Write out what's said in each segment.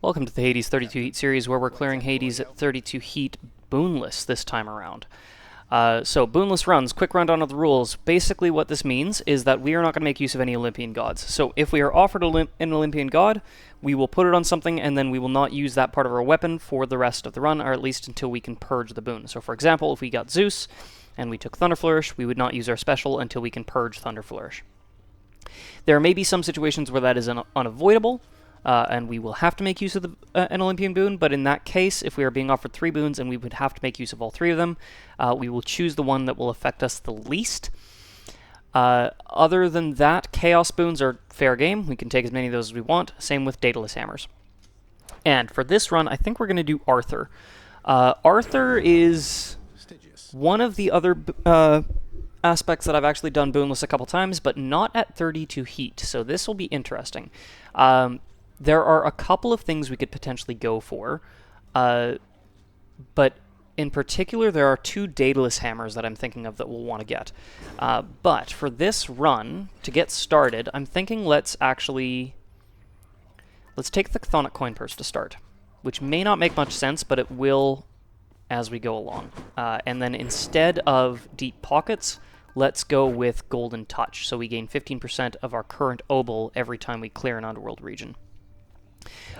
Welcome to the Hades 32 Heat series, where we're clearing Hades at 32 Heat Boonless this time around. So, Boonless runs, quick rundown of the rules. Basically what this means is that we are not going to make use of any Olympian gods. So if we are offered an Olympian god, we will put it on something and then we will not use that part of our weapon for the rest of the run, or at least until we can purge the boon. So for example, if we got Zeus and we took Thunder Flourish, we would not use our special until we can purge Thunder Flourish. There may be some situations where that is unavoidable, and we will have to make use of an Olympian boon, but in that case, if we are being offered 3 boons and we would have to make use of all 3 of them, we will choose the one that will affect us the least. Other than that, Chaos boons are fair game. We can take as many of those as we want. Same with Daedalus Hammers. And for this run, I think we're going to do Arthur. Arthur is Stygius. one of the other aspects that I've actually done boonless a couple times, but not at 32 heat, so this will be interesting. There are a couple of things we could potentially go for, but in particular there are 2 Daedalus Hammers that I'm thinking of that we'll want to get. But for this run, to get started, I'm thinking let's take the Chthonic Coin Purse to start, which may not make much sense, but it will as we go along. And then instead of Deep Pockets, let's go with Golden Touch, so we gain 15% of our current obol every time we clear an underworld region.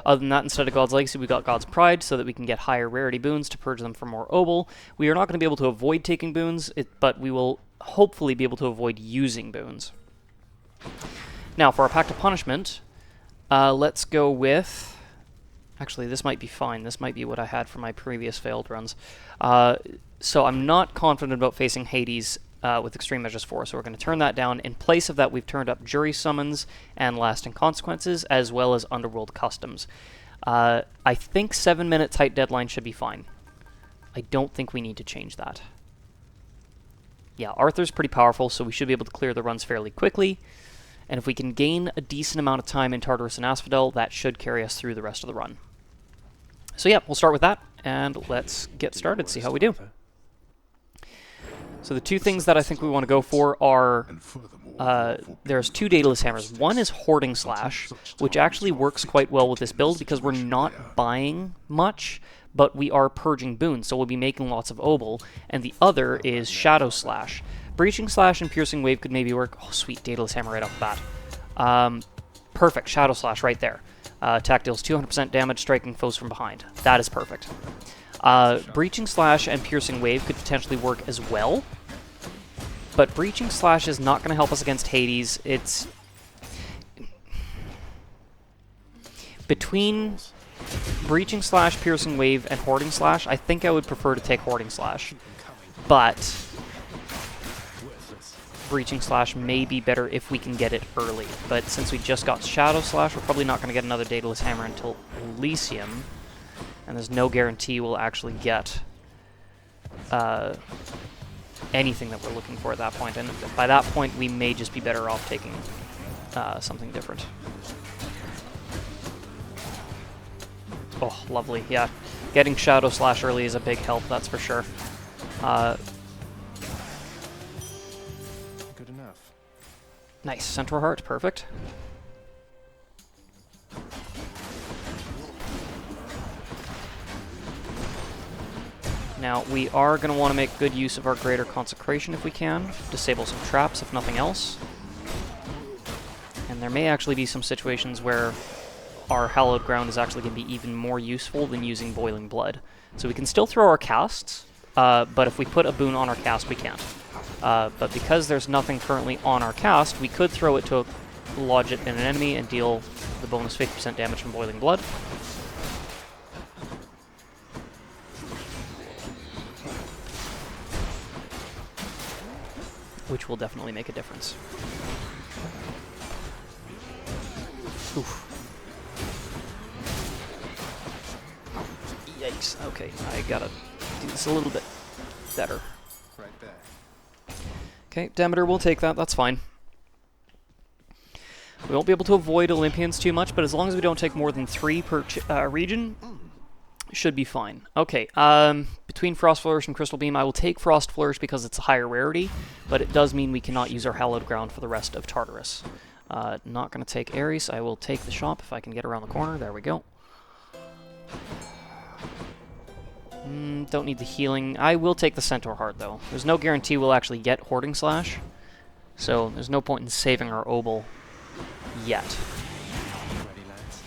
Other than that, instead of God's Legacy, we got God's Pride, so that we can get higher rarity boons to purge them for more obol. We are not going to be able to avoid taking boons, but we will hopefully be able to avoid using boons. Now, for our Pact of Punishment, let's go with... Actually, this might be fine. This might be what I had for my previous failed runs. So I'm not confident about facing Hades with Extreme Measures 4, so we're going to turn that down. In place of that, we've turned up Jury Summons and Lasting Consequences, as well as Underworld Customs. I think 7-minute tight deadline should be fine. I don't think we need to change that. Yeah, Arthur's pretty powerful, so we should be able to clear the runs fairly quickly. And if we can gain a decent amount of time in Tartarus and Asphodel, that should carry us through the rest of the run. So yeah, we'll start with that, and let's get started, see how we do. So the 2 things that I think we want to go for are, there's 2 Daedalus Hammers. One is Hoarding Slash, which actually works quite well with this build because we're not buying much, but we are purging boons, so we'll be making lots of obol. And the other is Shadow Slash. Breaching Slash and Piercing Wave could maybe work. Oh, sweet, Daedalus Hammer right off the bat. Perfect, Shadow Slash right there. Attack deals 200% damage, striking foes from behind. That is perfect. Breaching Slash and Piercing Wave could potentially work as well, but Breaching Slash is not going to help us against Hades. It's... Between Breaching Slash, Piercing Wave, and Hoarding Slash, I think I would prefer to take Hoarding Slash, but Breaching Slash may be better if we can get it early. But since we just got Shadow Slash, we're probably not going to get another Daedalus Hammer until Elysium, and there's no guarantee we'll actually get anything that we're looking for at that point. And by that point, we may just be better off taking something different. Oh, lovely. Yeah, getting Shadow Slash early is a big help, that's for sure. Good enough. Nice. Centaur Heart, perfect. Now, we are going to want to make good use of our Greater Consecration if we can. Disable some traps, if nothing else. And there may actually be some situations where our Hallowed Ground is actually going to be even more useful than using Boiling Blood. So we can still throw our casts, but if we put a boon on our cast, we can't. But because there's nothing currently on our cast, we could throw it to lodge it in an enemy and deal the bonus 50% damage from Boiling Blood. Which will definitely make a difference. Oof. Yikes. Okay, I gotta do this a little bit better. Right there. Okay, Demeter will take that, that's fine. We won't be able to avoid Olympians too much, but as long as we don't take more than 3 per region, should be fine. Okay, between Frost Flourish and Crystal Beam, I will take Frost Flourish because it's a higher rarity, but it does mean we cannot use our Hallowed Ground for the rest of Tartarus. Not going to take Ares. I will take the shop if I can get around the corner. There we go. Don't need the healing. I will take the Centaur Heart, though. There's no guarantee we'll actually get Hoarding Slash, so there's no point in saving our Obel yet. Ready, lads.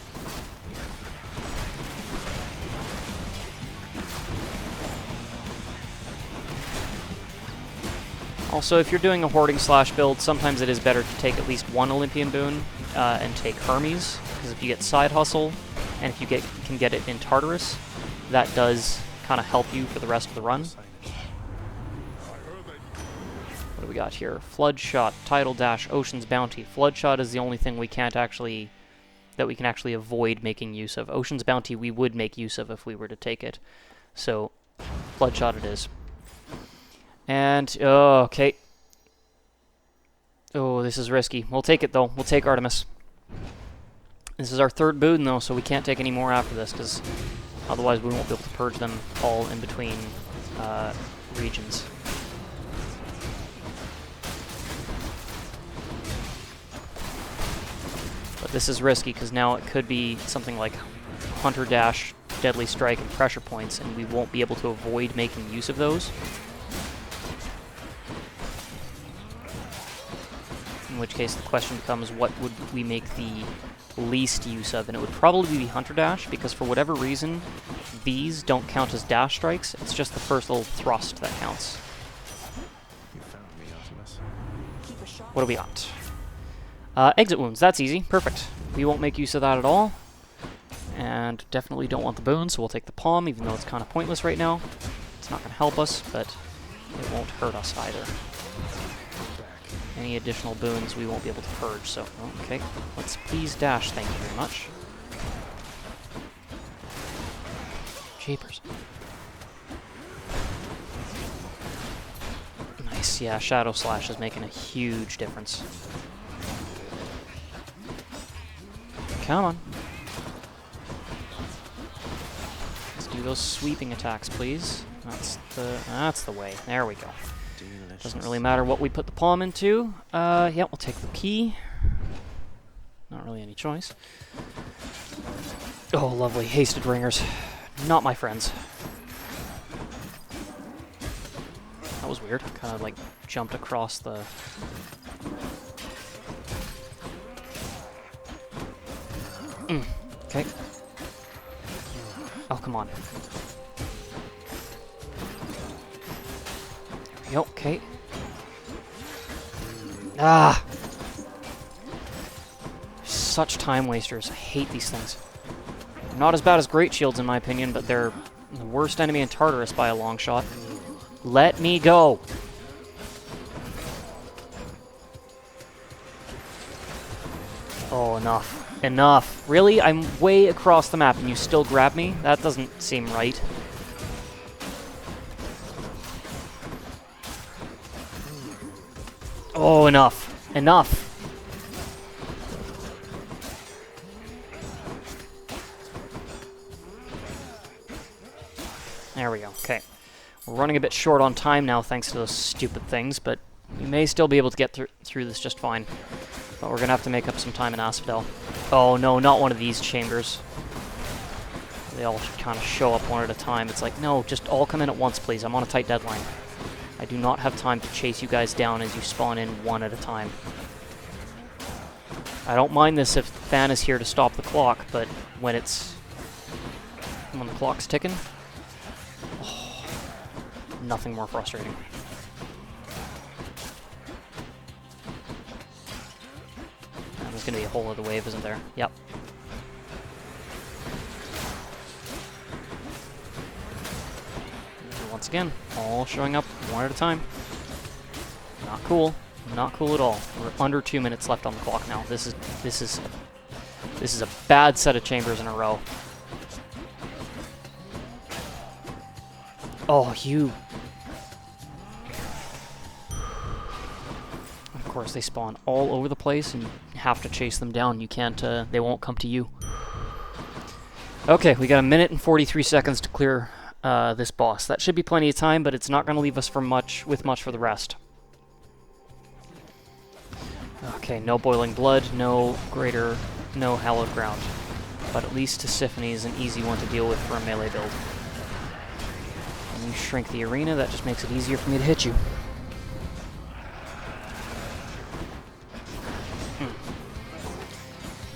Also, if you're doing a Hoarding Slash build, sometimes it is better to take at least one Olympian boon and take Hermes, because if you get Side Hustle, and if you can get it in Tartarus, that does kind of help you for the rest of the run. What do we got here? Flood Shot, Tidal Dash, Ocean's Bounty. Flood Shot is the only thing we can actually avoid making use of. Ocean's Bounty we would make use of if we were to take it. So, Flood Shot it is. And, oh, okay. Oh, this is risky. We'll take it, though. We'll take Artemis. This is our third boon, though, so we can't take any more after this, because otherwise we won't be able to purge them all in between regions. But this is risky, because now it could be something like Hunter Dash, Deadly Strike, and Pressure Points, and we won't be able to avoid making use of those. In which case the question becomes, what would we make the least use of? And it would probably be Hunter Dash, because for whatever reason, these don't count as dash strikes. It's just the first little thrust that counts. You found me, Artemis. What do we got? Exit wounds. That's easy. Perfect. We won't make use of that at all. And definitely don't want the boon, so we'll take the palm, even though it's kind of pointless right now. It's not going to help us, but it won't hurt us either. Any additional boons we won't be able to purge, so okay. Let's please dash, thank you very much. Jeepers. Nice, yeah, Shadow Slash is making a huge difference. Come on. Let's do those sweeping attacks, please. That's the way. There we go. Doesn't really matter what we put the palm into. Yeah, we'll take the key. Not really any choice. Oh, lovely. Hasted ringers. Not my friends. That was weird. Kind of like jumped across the... Okay. Oh, come on. Okay. Ah! Such time wasters. I hate these things. They're not as bad as Great Shields in my opinion, but they're the worst enemy in Tartarus by a long shot. Let me go! Oh, enough. Enough. Really? I'm way across the map and you still grab me? That doesn't seem right. Oh, enough. Enough. There we go. Okay. We're running a bit short on time now thanks to those stupid things, but we may still be able to get through this just fine. But we're going to have to make up some time in Asphodel. Oh, no, not one of these chambers. They all kind of show up one at a time. It's like, no, just all come in at once, please. I'm on a tight deadline. I do not have time to chase you guys down as you spawn in one at a time. I don't mind this if Than is here to stop the clock, but when the clock's ticking, oh, nothing more frustrating. And there's going to be a whole other wave, isn't there? Yep. Once again, all showing up one at a time. Not cool. Not cool at all. We're under 2 minutes left on the clock now. This is a bad set of chambers in a row. Oh, you. Of course, they spawn all over the place, and you have to chase them down. You can't. They won't come to you. Okay, we got 1 minute and 43 seconds to clear this boss. That should be plenty of time, but it's not going to leave us with much for the rest. Okay, no boiling blood, no hallowed ground. But at least Tisiphone is an easy one to deal with for a melee build. you shrink the arena, that just makes it easier for me to hit you.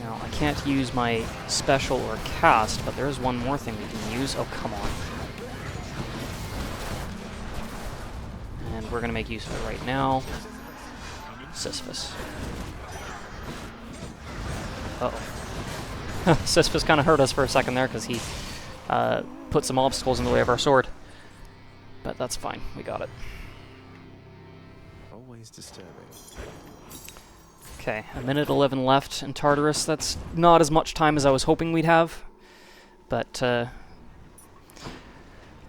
Now, I can't use my special or cast, but there is one more thing we can use. Oh, come on. And we're going to make use of it right now. Sisyphus. Uh-oh. Sisyphus kind of hurt us for a second there because he put some obstacles in the way of our sword. But that's fine. We got it. Always disturbing. Okay, 1:11 left in Tartarus. That's not as much time as I was hoping we'd have. But,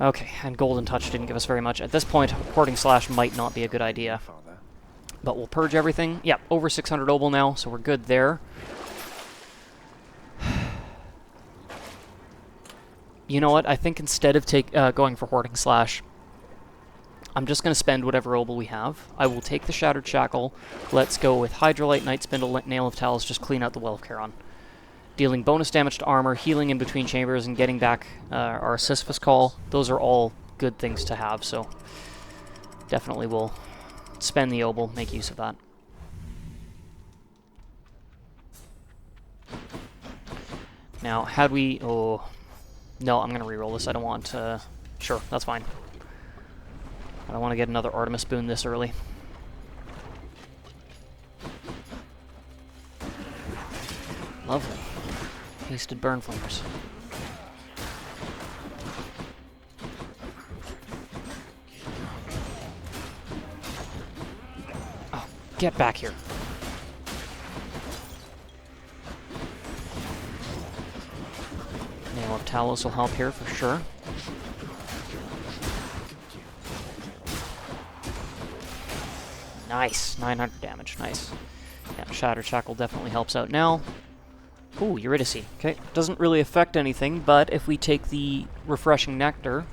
okay, and Golden Touch didn't give us very much. At this point, Hoarding Slash might not be a good idea. Father. But we'll purge everything. Yeah, over 600 obol now, so we're good there. You know what? I think instead of going for Hoarding Slash, I'm just going to spend whatever obol we have. I will take the Shattered Shackle. Let's go with Hydrolite, Night Spindle, Nail of Talos, just clean out the Well of Charon. Dealing bonus damage to armor, healing in between chambers, and getting back our Sisyphus Call. Those are all good things to have, so definitely we'll spend the obol, make use of that. Now, had we... Oh... No, I'm going to reroll this. I don't want... Sure, that's fine. I don't want to get another Artemis boon this early. Lovely. Hasted burn flames. Oh, get back here. Nail of Talos will help here for sure. Nice, 900 damage, nice. Yeah, Shattered Shackle definitely helps out now. Ooh, Eurydice. Okay, doesn't really affect anything, but if we take the Refreshing Nectar,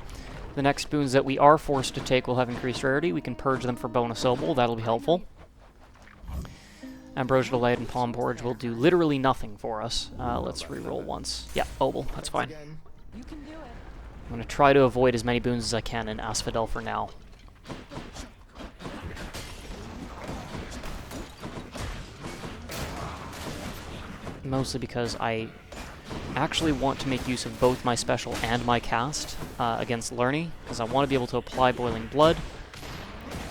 the next boons that we are forced to take will have increased rarity. We can purge them for bonus obol, that'll be helpful. Ambrosia Delight and Palm Porridge will do literally nothing for us. Let's reroll once. Yeah, obol, that's fine. I'm going to try to avoid as many boons as I can in Asphodel for now. Mostly because I actually want to make use of both my special and my cast against Lerny, because I want to be able to apply Boiling Blood,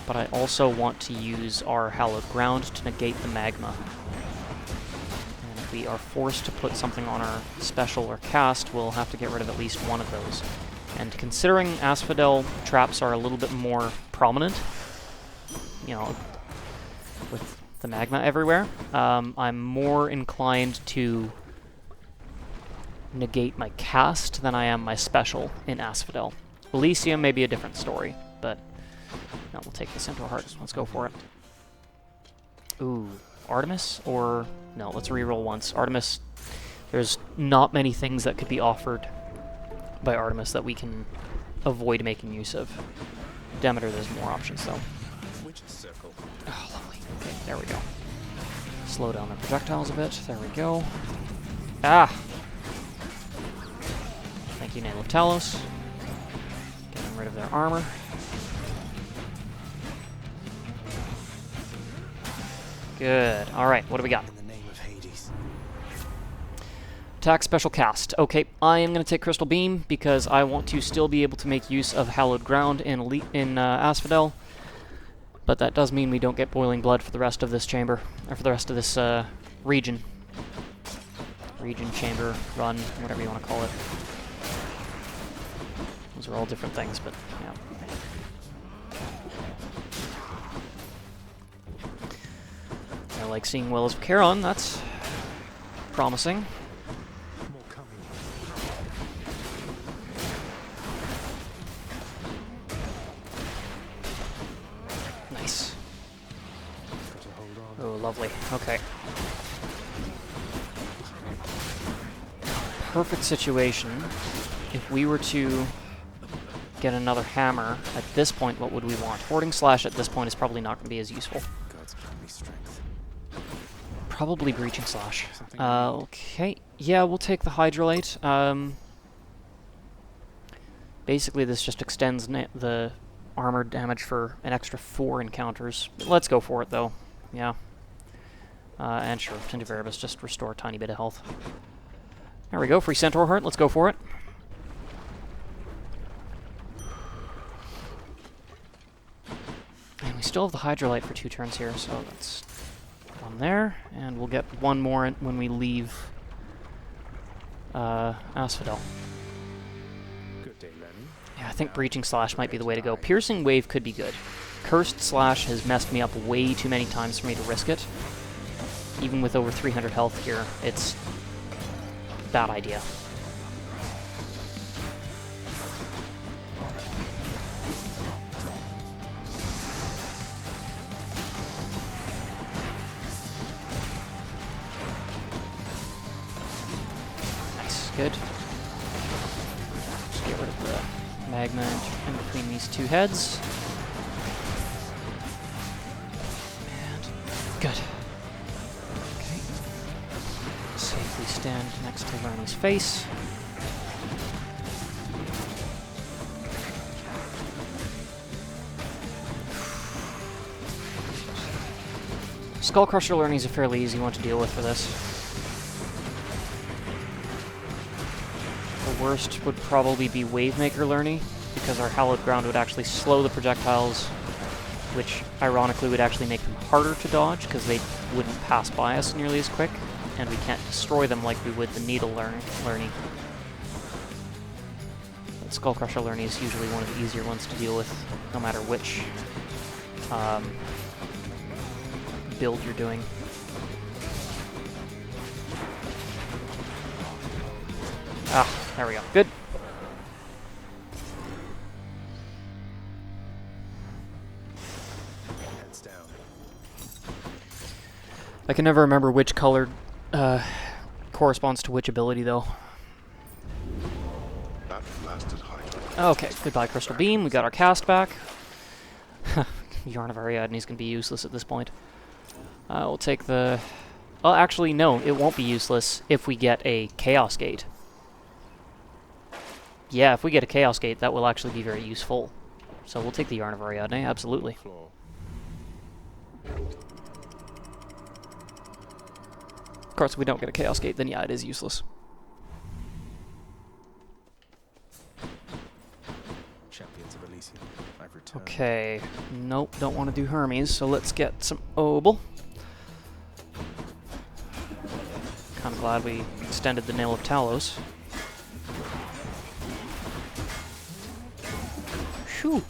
but I also want to use our Hallowed Ground to negate the magma. And if we are forced to put something on our special or cast, we'll have to get rid of at least one of those. And considering Asphodel traps are a little bit more prominent, you know, with the magma everywhere, I'm more inclined to negate my cast than I am my special in Asphodel. Elysium may be a different story, but no, we'll take the Centaur Heart. Let's go for it. Ooh, Artemis? Or... no, let's reroll once. Artemis, there's not many things that could be offered by Artemis that we can avoid making use of. Demeter, there's more options, though. Circle. Oh, lovely. Okay, there we go. Slow down the projectiles a bit. There we go. Ah! Thank you, Nail of Talos. Getting rid of their armor. Good. Alright, what do we got? In the name of Hades. Attack, special, cast. Okay, I am going to take Crystal Beam because I want to still be able to make use of Hallowed Ground in Asphodel. But that does mean we don't get Boiling Blood for the rest of this chamber, or for the rest of this region. Region, chamber, run, whatever you want to call it. Those are all different things, but yeah. I like seeing Wells of Charon, that's promising. More coming. Nice. Got to hold on. Oh, lovely. Okay. Perfect situation. If we were to get another hammer, at this point, what would we want? Hoarding Slash at this point is probably not going to be as useful. God's given me strength. Probably Breaching Slash. Something I need. Okay. Yeah, we'll take the Hydrolite. Basically, this just extends the armor damage for an extra 4 encounters. Let's go for it, though. Yeah. And sure, Tintiveribus, just restore a tiny bit of health. There we go, free Centaur Heart, let's go for it. And we still have the Hydrolite for 2 turns here, so that's one there. And we'll get one more when we leave Asphodel. Good day, Lenny. Yeah, I think Breaching Slash might be the way to go. Piercing Wave could be good. Cursed Slash has messed me up way too many times for me to risk it. Even with over 300 health here, it's a bad idea. Nice, good. Just get rid of the magma in between these 2 heads. And good. Safely stand next to Lernie's face. Skullcrusher Lernie's a fairly easy one to deal with for this. The worst would probably be Wavemaker Lernie, because our Hallowed Ground would actually slow the projectiles, which ironically would actually make them harder to dodge, because they wouldn't pass by us nearly as quick. And we can't destroy them like we would the Needle Lernie. But Skullcrusher Lernie is usually one of the easier ones to deal with, no matter which build you're doing. Ah, there we go. Good. Heads down. I can never remember which color corresponds to which ability, though. That blasted Hydra. Okay, goodbye Crystal Beam. We got our cast back. Yarn of Ariadne's going to be useless at this point. We'll take the... Well, actually, no, it won't be useless if we get a Chaos Gate. Yeah, if we get a Chaos Gate, that will actually be very useful. So we'll take the Yarn of Ariadne, absolutely. Floor. Of course, if we don't get a Chaos Gate, then yeah, it is useless. Champions of Elysium, I've returned. Okay, nope, don't want to do Hermes, so let's get some Obel. Kind of glad we extended the Nail of Talos. Shoo!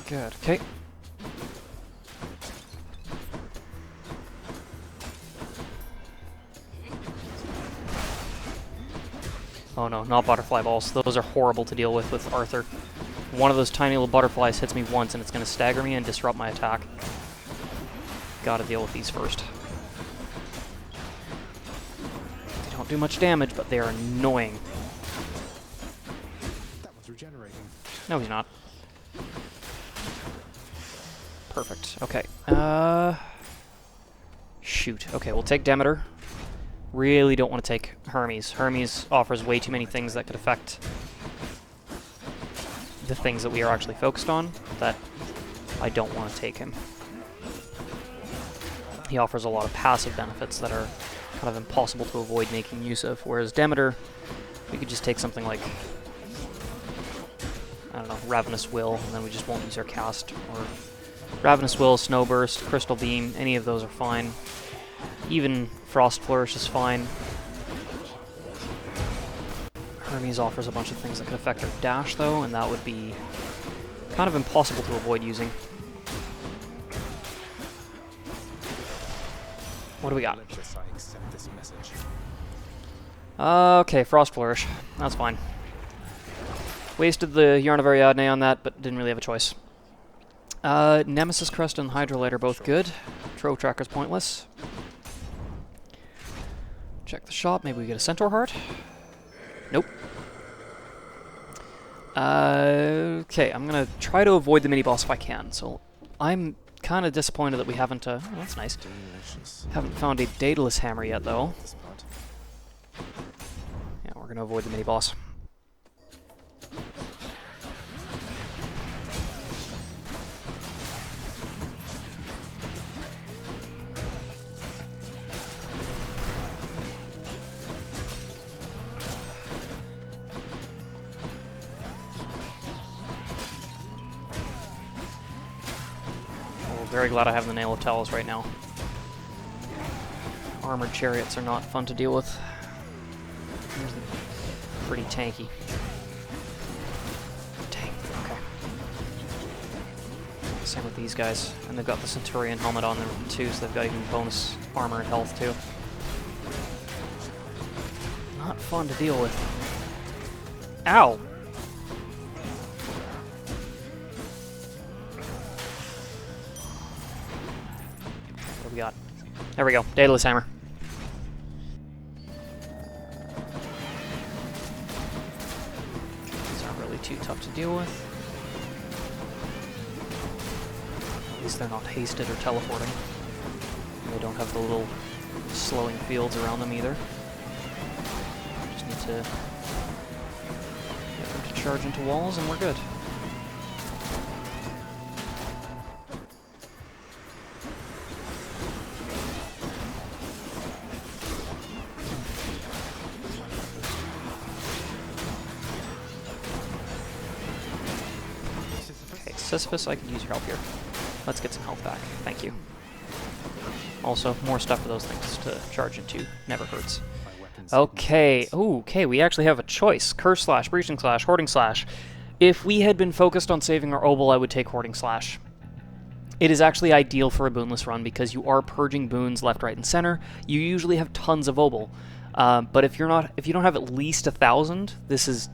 Good, okay. Oh no, not butterfly balls. Those are horrible to deal with Arthur. One of those tiny little butterflies hits me once and it's going to stagger me and disrupt my attack. Gotta deal with these first. They don't do much damage, but they are annoying. That one's regenerating. No, he's not. Perfect. Okay. Shoot. Okay, we'll take Demeter. Really don't want to take Hermes. Hermes offers way too many things that could affect the things that we are actually focused on, that I don't want to take him. He offers a lot of passive benefits that are kind of impossible to avoid making use of, whereas Demeter, we could just take something like, I don't know, Ravenous Will, and then we just won't use our cast, or Ravenous Will, Snowburst, Crystal Beam, any of those are fine. Even Frost Flourish is fine. Hermes offers a bunch of things that could affect our dash, though, and that would be kind of impossible to avoid using. What do we got? Olympus, I accept this message. Okay, Frost Flourish. That's fine. Wasted the Yarn of Ariadne on that, but didn't really have a choice. Nemesis Crest and Hydrolite are both good. Trove Tracker's pointless. Check the shop. Maybe we get a Centaur Heart. Nope. Okay, I'm gonna try to avoid the mini-boss if I can. So I'm kind of disappointed that we haven't, oh, that's nice. Delicious. Haven't found a Daedalus Hammer yet, though. This part. Yeah, we're going to avoid the mini-boss. Very glad I have the Nail of Talos right now. Armored chariots are not fun to deal with. Pretty tanky. Dang, okay. Same with these guys. And they've got the Centurion helmet on them too, so they've got even bonus armor and health too. Not fun to deal with. Ow! We got. There we go. Daedalus Hammer. These aren't really too tough to deal with. At least they're not hasted or teleporting. And they don't have the little slowing fields around them either. Just need to get them to charge into walls and we're good. Sisyphus, I could use your help here. Let's get some health back. Thank you. Also, more stuff for those things to charge into. Never hurts. Okay. Ooh, okay, we actually have a choice. Curse Slash, Breaching Slash, Hoarding Slash. If we had been focused on saving our Obol, I would take Hoarding Slash. It is actually ideal for a boonless run because you are purging boons left, right, and center. You usually have tons of Obol. But if you don't have at least 1,000, this is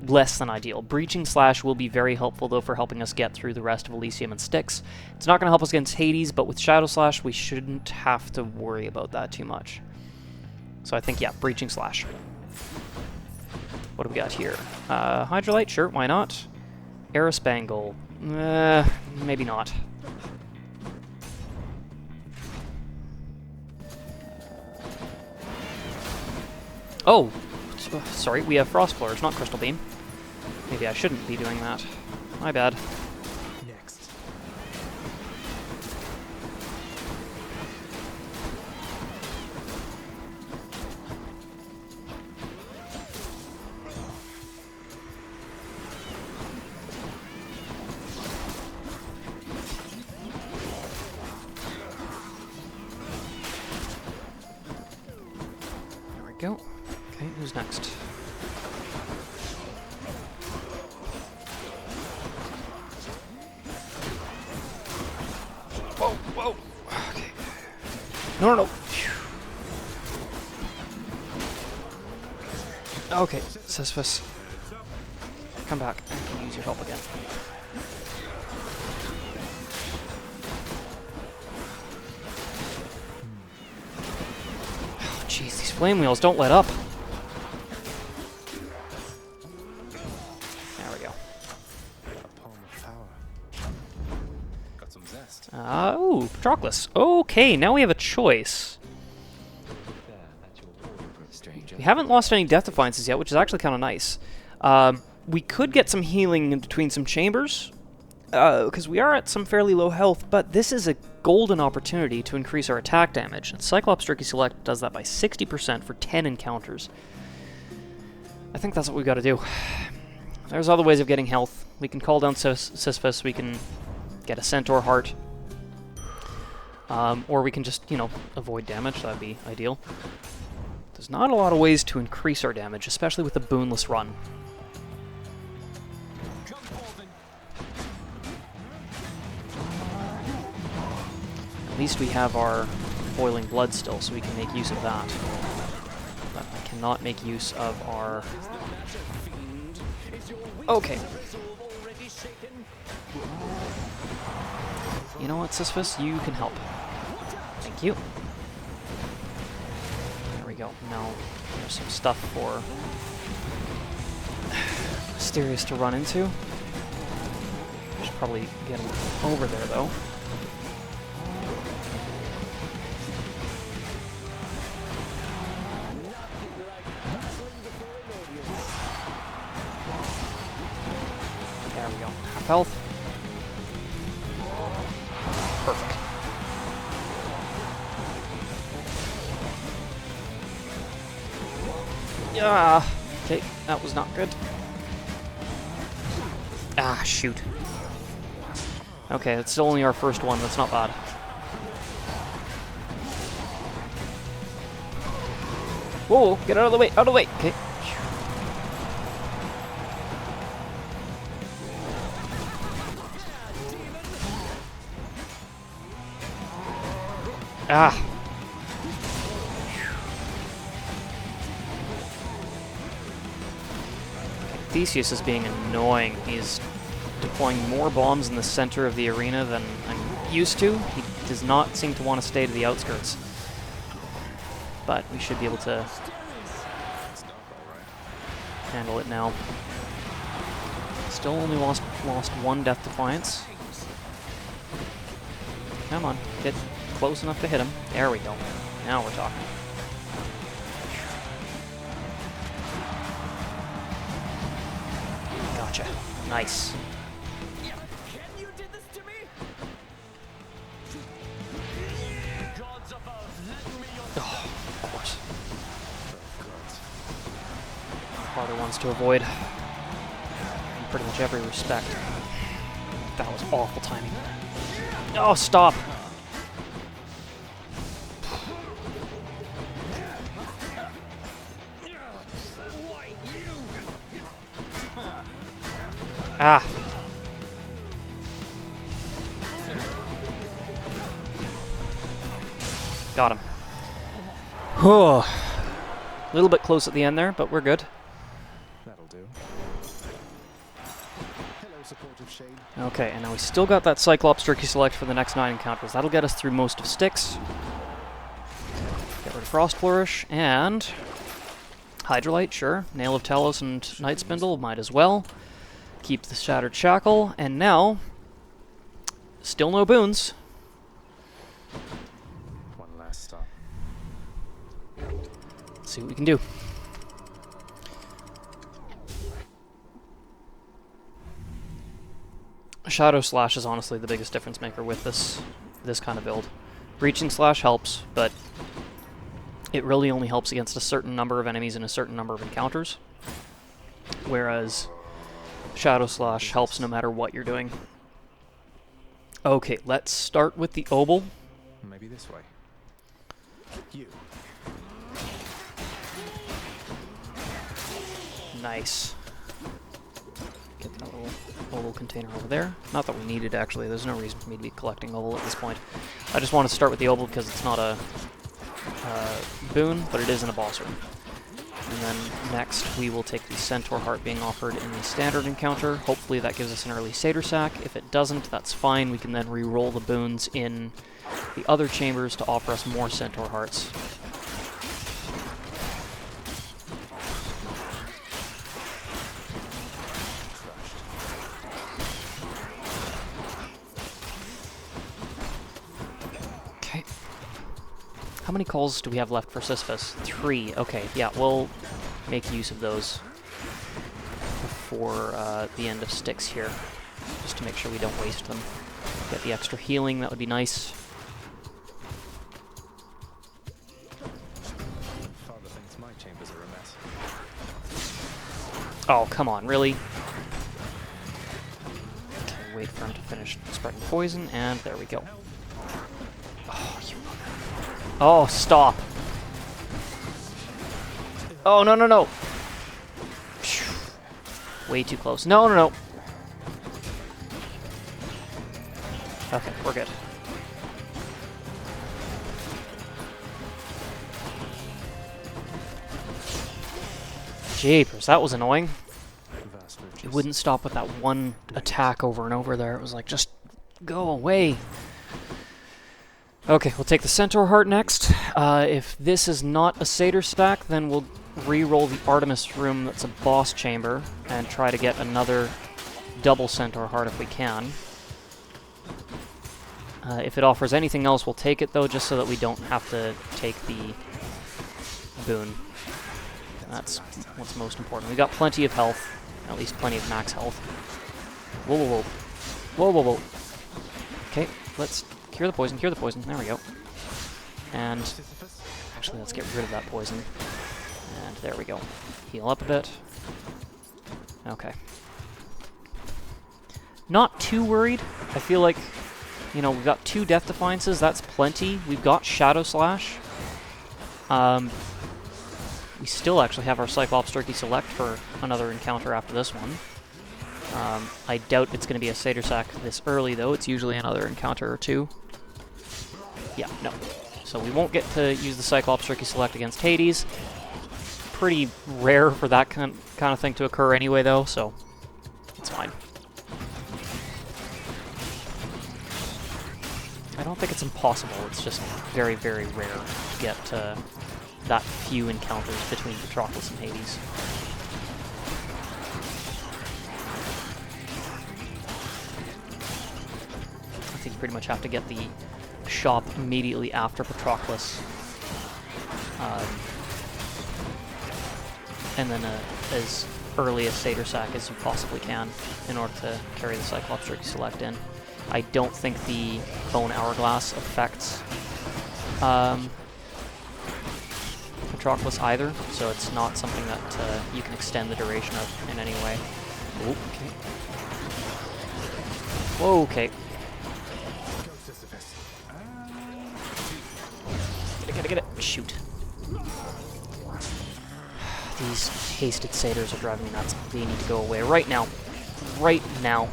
less than ideal. Breaching Slash will be very helpful, though, for helping us get through the rest of Elysium and Styx. It's not going to help us against Hades, but with Shadow Slash, we shouldn't have to worry about that too much. So I think, yeah, Breaching Slash. What do we got here? Hydrolite, sure, why not? Aerospangle, maybe not. Oh, sorry, we have Frost Floors, not Crystal Beam. Maybe I shouldn't be doing that. My bad. Next. There we go. Okay, who's next? Whoa, whoa. Okay. No, no, no. Okay, Sisyphus. Come back. I can use your help again. Oh, jeez, these flame wheels don't let up. There we go. A palm of power. Got some zest. Ooh, Patroclus. Okay, now we have a choice. Stranger. We haven't lost any Death Defiances yet, which is actually kind of nice. We could get some healing in between some chambers, because we are at some fairly low health, but this is a golden opportunity to increase our attack damage. And Cyclops Tricky Select does that by 60% for 10 encounters. I think that's what we've got to do. There's other ways of getting health. We can call down Sisyphus, we can get a Centaur Heart, or we can just, you know, avoid damage. That'd be ideal. There's not a lot of ways to increase our damage, especially with the boonless run. At least we have our boiling blood still, so we can make use of that. But I cannot make use of our... Okay. You know what, Sisyphus? You can help. Thank you. There we go. Now, there's some stuff for Mysterious to run into. Should probably get him over there, though. There we go. Half health. Perfect. Yeah. Okay, that was not good. Ah, shoot. Okay, it's still only our first one. That's not bad. Whoa, get out of the way, out of the way. Okay. Ah. Theseus is being annoying. He's deploying more bombs in the center of the arena than I'm used to. He does not seem to want to stay to the outskirts. But we should be able to handle it now. Still only lost one Death Defiance. Come on, get close enough to hit him. There we go. Now we're talking. Gotcha. Nice. Oh, of course. Harder ones to avoid. In pretty much every respect. That was awful timing. Oh, stop! Ah! Got him. A little bit close at the end there, but we're good. That'll do. Hello, supportive shade. Okay, and now we still got that Cyclops Jerky Select for the next 9 encounters. That'll get us through most of Styx. Get rid of Frost Flourish, and Hydrolite, sure. Nail of Talos and Night Spindle, might as well. Keep the Shattered Shackle, and now, still no boons. One last stop. Let's see what we can do. Shadow Slash is honestly the biggest difference maker with this kind of build. Breaching Slash helps, but it really only helps against a certain number of enemies in a certain number of encounters. Whereas Shadow Slash helps no matter what you're doing. Okay, let's start with the Obol. Maybe this way. You. Nice. Get that little Obol container over there. Not that we need it, actually. There's no reason for me to be collecting Obol at this point. I just want to start with the Obol because it's not a boon, but it is in a boss room. And then next we will take the Centaur Heart being offered in the standard encounter. Hopefully that gives us an early Satyr Sack. If it doesn't, that's fine. We can then re-roll the boons in the other chambers to offer us more Centaur Hearts. Okay. How many calls do we have left for Sisyphus? 3. Okay, yeah, we'll make use of those before the end of Styx here, just to make sure we don't waste them. Get the extra healing, that would be nice. Father thinks my chambers are a mess. Oh, come on, really? Okay, wait for him to finish spreading poison, and there we go. Oh, you... Oh, stop! Oh, no, no, no! Phew. Way too close. No, no, no! Okay, we're good. Jeepers, that was annoying. It wouldn't stop with that one attack over and over there. It was like, just go away. Okay, we'll take the Centaur Heart next. If this is not a Satyr stack, then we'll re-roll the Artemis room that's a boss chamber and try to get another double Centaur Heart if we can. If it offers anything else, we'll take it, though, just so that we don't have to take the boon. That's what's most important. We got plenty of health, at least plenty of max health. Whoa, whoa, whoa. Whoa, whoa, whoa. Okay, let's cure the poison, cure the poison. There we go. And actually, let's get rid of that poison. And there we go. Heal up a bit. Okay. Not too worried. I feel like, you know, we've got 2 Death Defiances. That's plenty. We've got Shadow Slash. We still actually have our Cyclops Turkey Select for another encounter after this one. I doubt it's going to be a Satyr Sack this early, though. It's usually another encounter or 2. Yeah, no. So we won't get to use the Cyclops Turkey Select against Hades. Pretty rare for that kind of thing to occur anyway, though, so it's fine. I don't think it's impossible. It's just very, very rare to get that few encounters between Patroclus and Hades. I think you pretty much have to get the shop immediately after Patroclus. And then as early a Satyr Sack as you possibly can in order to carry the Cyclops Turkey Select in. I don't think the Bone Hourglass affects Patroclus either, so it's not something that you can extend the duration of in any way. Okay. Whoa, okay. Get it. Shoot. These hasted satyrs are driving me nuts. They need to go away right now. Right now.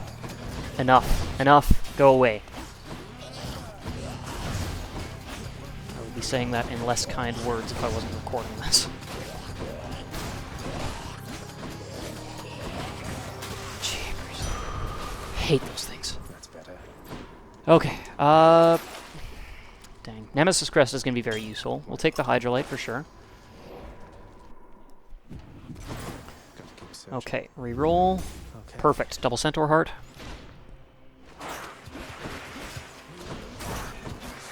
Enough. Enough. Go away. I would be saying that in less kind words if I wasn't recording this. Jeepers. Hate those things. That's better. Okay. Dang. Nemesis Crest is going to be very useful. We'll take the Hydrolite for sure. Okay, reroll. Okay. Perfect. Double Centaur Heart.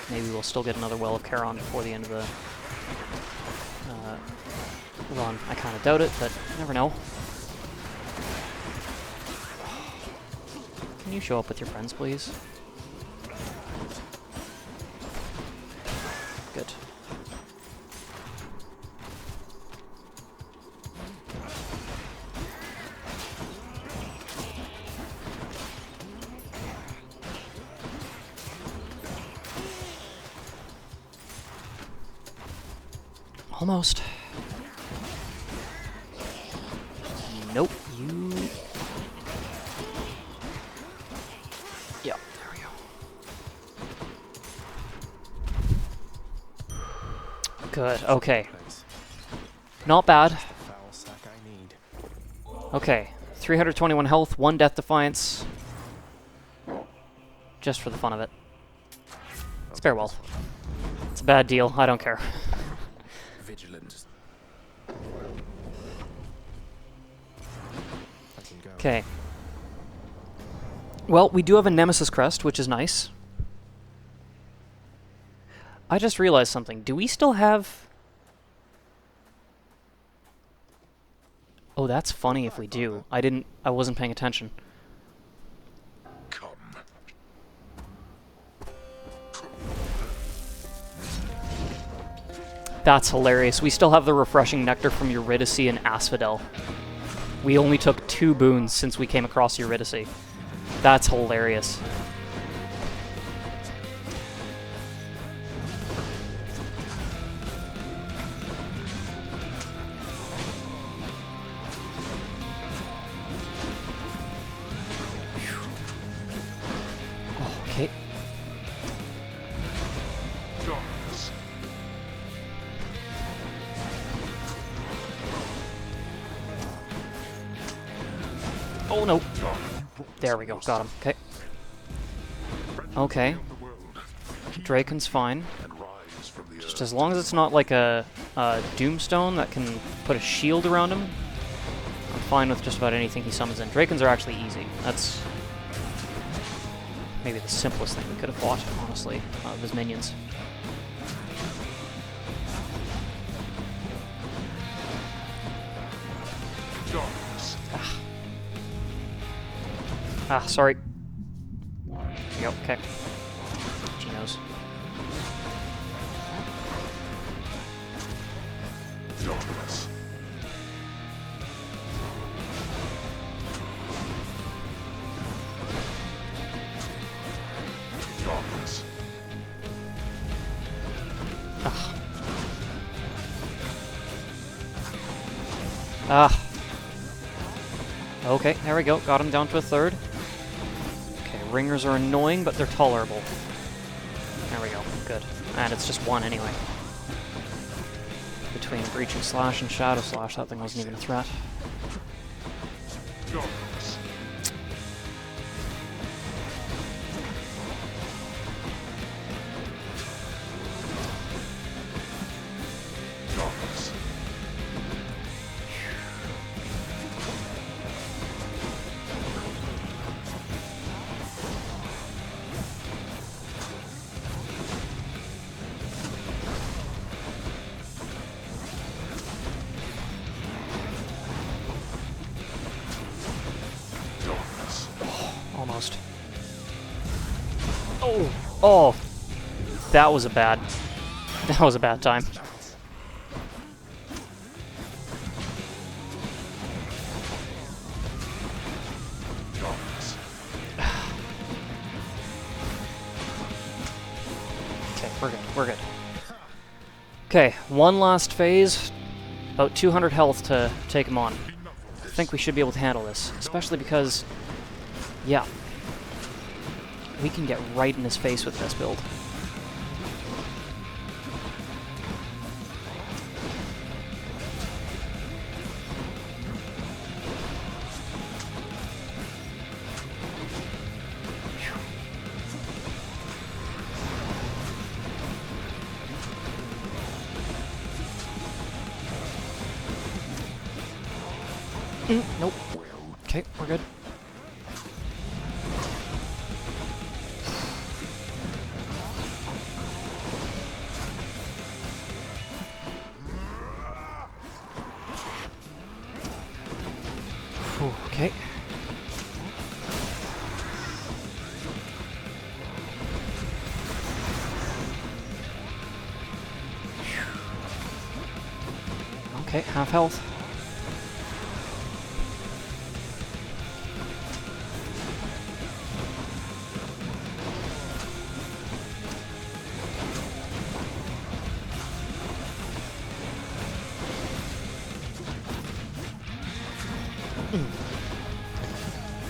Maybe we'll still get another Well of Charon before the end of the run. I kind of doubt it, but you never know. Can you show up with your friends, please? Good. Almost. Nope, you... Yeah, there we go. Good, okay. Not bad. Foul sack I need. Okay, 321 health, 1 Death Defiance. Just for the fun of it. Spare well. It's a bad deal, I don't care. Vigilant. Okay. Well, we do have a Nemesis Crest, which is nice. I just realized something. Do we still have... Oh, that's funny if we do. I wasn't paying attention. Come. That's hilarious. We still have the Refreshing Nectar from Eurydice and Asphodel. We only took 2 boons since we came across Eurydice. That's hilarious. Okay. Oh no. There we go. Got him. Okay. Okay. Draken's fine. Just as long as it's not like a Doomstone that can put a shield around him, I'm fine with just about anything he summons in. Drakens are actually easy. That's... maybe the simplest thing we could have fought, honestly, of his minions. Ah, sorry. There you go, okay. She knows. Daedalus. Daedalus. Ah. Okay, there we go. Got him down to a third. Okay, ringers are annoying, but they're tolerable. There we go. Good. And it's just one anyway. Between Breaching Slash and Shadow Slash, that thing wasn't even a threat. Daedalus. Daedalus. Almost. Oh! Oh! That was a bad time. Okay, we're good. Okay, one last phase. About 200 health to take him on. I think we should be able to handle this, especially because, yeah, we can get right in his face with this build. Nope. Okay, we're good. Ooh, okay. Okay, half health.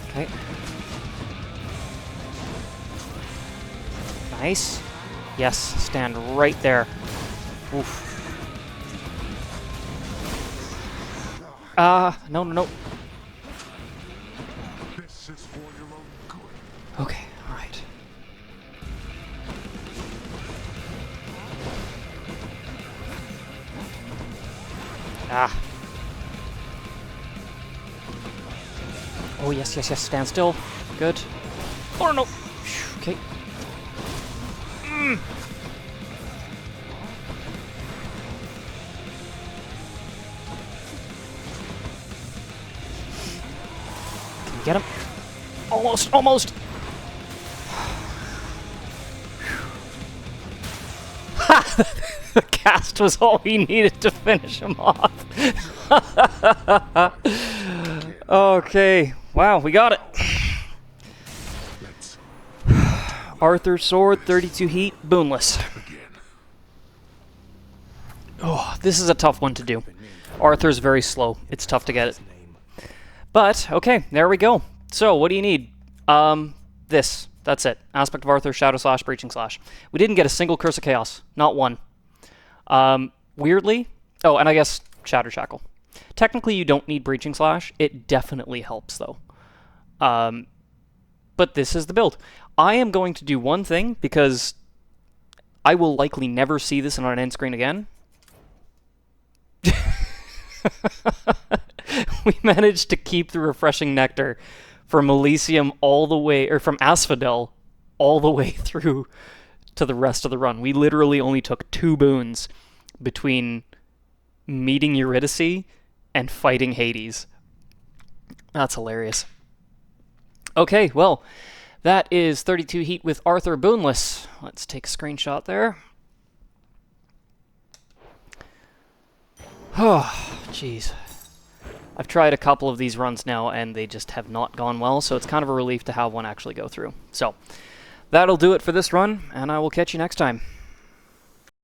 Okay. Nice. Yes, stand right there. Oof. No, no, no. This is for your own good. Okay, alright. Ah. Oh, yes, yes, yes, stand still. Good. Oh, no. Okay. Can we get him? Almost, almost. Ha! The cast was all we needed to finish him off. Okay. Wow, we got it. Let's Arthur's sword, 32 heat, boonless. begin. Oh, this is a tough one to do. Arthur's very slow. It's tough to get it. But, okay, there we go. So, what do you need? This. That's it. Aspect of Arthur, Shadow Slash, Breaching Slash. We didn't get a single Curse of Chaos. Not one. Weirdly... Oh, and I guess Shatter Shackle. Technically, you don't need Breaching Slash. It definitely helps, though. But this is the build. I am going to do one thing, because I will likely never see this on an end screen again. We managed to keep the Refreshing Nectar from Elysium all the way, or from Asphodel all the way through to the rest of the run. We literally only took 2 boons between meeting Eurydice and fighting Hades. That's hilarious. Okay, well, that is 32 heat with Arthur Boonless. Let's take a screenshot there. Oh, jeez. I've tried a couple of these runs now, and they just have not gone well, so it's kind of a relief to have one actually go through. So, that'll do it for this run, and I will catch you next time.